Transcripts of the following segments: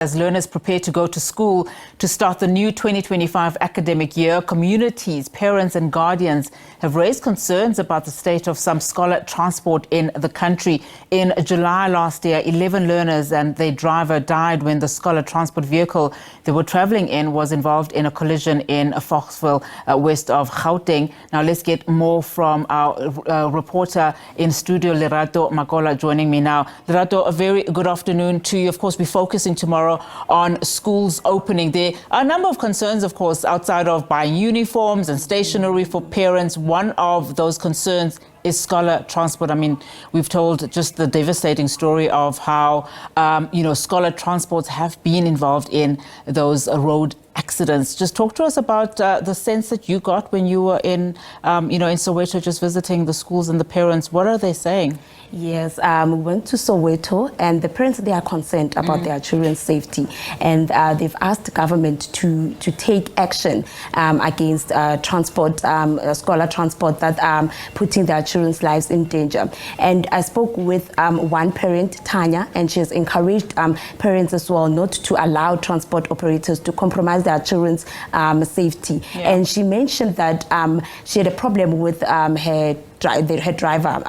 As learners prepare to go to school to start the new 2025 academic year, communities, parents and guardians have raised concerns about the state of some scholar transport in the country. In July last year, 11 learners and their driver died when the scholar transport vehicle they were travelling in was involved in a collision in Fochville, west of Gauteng. Now let's get more from our reporter in studio, Lerato Makola, joining me now. Lerato, a very good afternoon to you. Of course, we're focusing tomorrow on schools opening. There are a number of concerns, of course, outside of buying uniforms and stationery for parents. One of those concerns is scholar transport. I mean, we've told just the devastating story of how, scholar transports have been involved in those road accidents. Just talk to us about the sense that you got when you were in Soweto, just visiting the schools and the parents. What are they saying? Yes, we went to Soweto, and the parents, they are concerned about their children's safety, and they've asked the government to take action against scholar transport that are putting their children's lives in danger. And I spoke with one parent, Tanya, and she has encouraged parents as well not to allow transport operators to compromise their children's safety. Yeah. And she mentioned that she had a problem with her driver,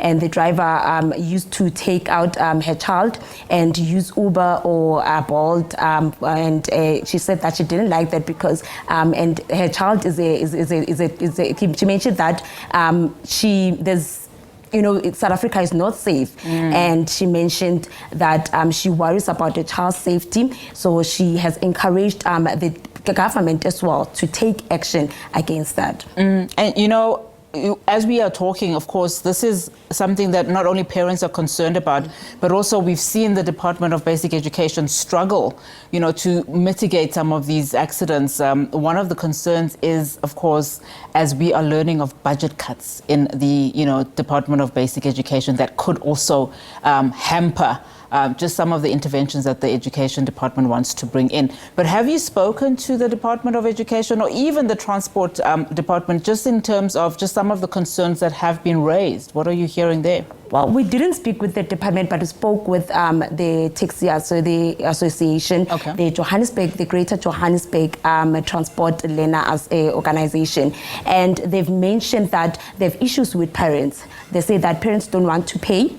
and the driver used to take out her child and use Uber or Bolt, and she said that she didn't like that because and her child she mentioned that South Africa is not safe, and she mentioned that she worries about the child's safety, so she has encouraged the government as well to take action against that. And as we are talking, of course, this is something that not only parents are concerned about, but also we've seen the Department of Basic Education struggle, to mitigate some of these accidents. One of the concerns is, of course, as we are learning of budget cuts in the, Department of Basic Education that could also hamper just some of the interventions that the Education Department wants to bring in. But have you spoken to the Department of Education or even the Transport Department just in terms of just some of the concerns that have been raised? What are you hearing there? Well, we didn't speak with the department, but we spoke with the taxi association, the Greater Johannesburg Transport Lena as a organization. And they've mentioned that they have issues with parents. They say that parents don't want to pay.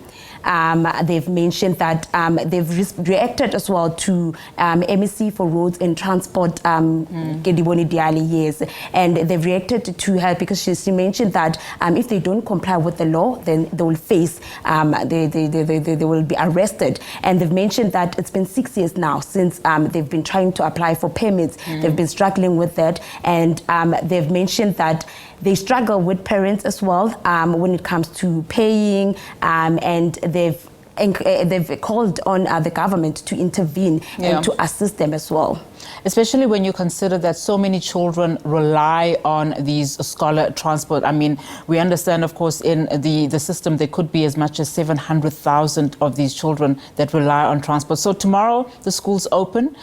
They've mentioned that they've reacted as well to MEC for Roads and Transport, Kediboni Diali, yes, and they've reacted to her because she mentioned that if they don't comply with the law, then they will face, they will be arrested. And they've mentioned that it's been 6 years now since they've been trying to apply for permits. They've been struggling with that, and they've mentioned that they struggle with parents as well when it comes to paying, and they've called on the government to intervene and to assist them as well. Especially when you consider that so many children rely on these scholar transport. I mean, we understand, of course, in the system, there could be as much as 700,000 of these children that rely on transport. So tomorrow, the schools open.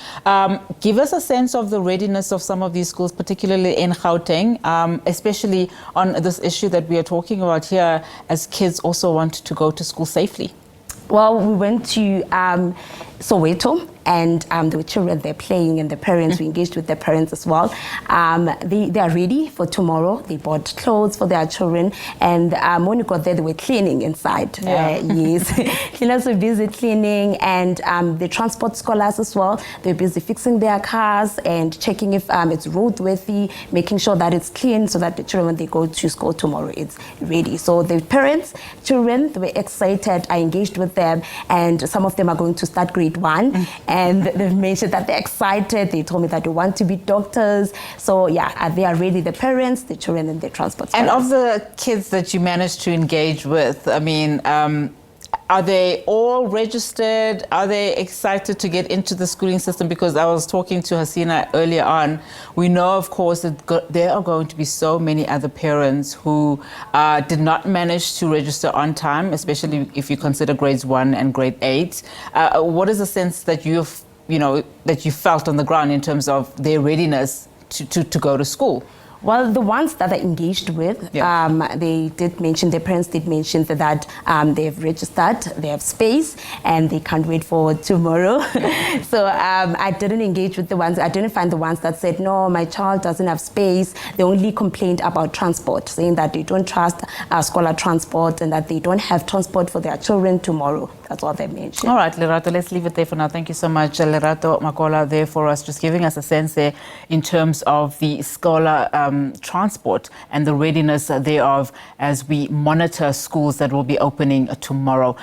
Give us a sense of the readiness of some of these schools, particularly in Gauteng, especially on this issue that we are talking about here, as kids also want to go to school safely. Well, we went to Soweto, and the children, they're playing, and the parents, we engaged with the parents as well. They are ready for tomorrow. They bought clothes for their children, and when we got there, they were cleaning inside. Yes, cleaners were busy cleaning, and the transport scholars as well, they're busy fixing their cars and checking if it's roadworthy, making sure that it's clean so that the children, when they go to school tomorrow, it's ready. So the parents, children, they were excited. I engaged with them, and some of them are going to start grade 1. And they've mentioned that they're excited. They told me that they want to be doctors. So yeah, they are ready, the parents, the children, and the transport scholars. And of the kids that you managed to engage with, I mean, are they all registered? Are they excited to get into the schooling system? Because I was talking to Hasina earlier on. We know, of course, that there are going to be so many other parents who did not manage to register on time, especially if you consider grades 1 and grade 8. What is the sense that you felt on the ground in terms of their readiness to go to school? Well, the ones that are engaged with, they did mention, their parents did mention that they have registered, they have space, and they can't wait for tomorrow. So I didn't engage with the ones, I didn't find the ones that said, no, my child doesn't have space. They only complained about transport, saying that they don't trust scholar transport and that they don't have transport for their children tomorrow. That's what they mentioned. All right, Lerato, let's leave it there for now. Thank you so much, Lerato Makola, there for us, just giving us a sense there in terms of the scholar transport and the readiness thereof as we monitor schools that will be opening tomorrow.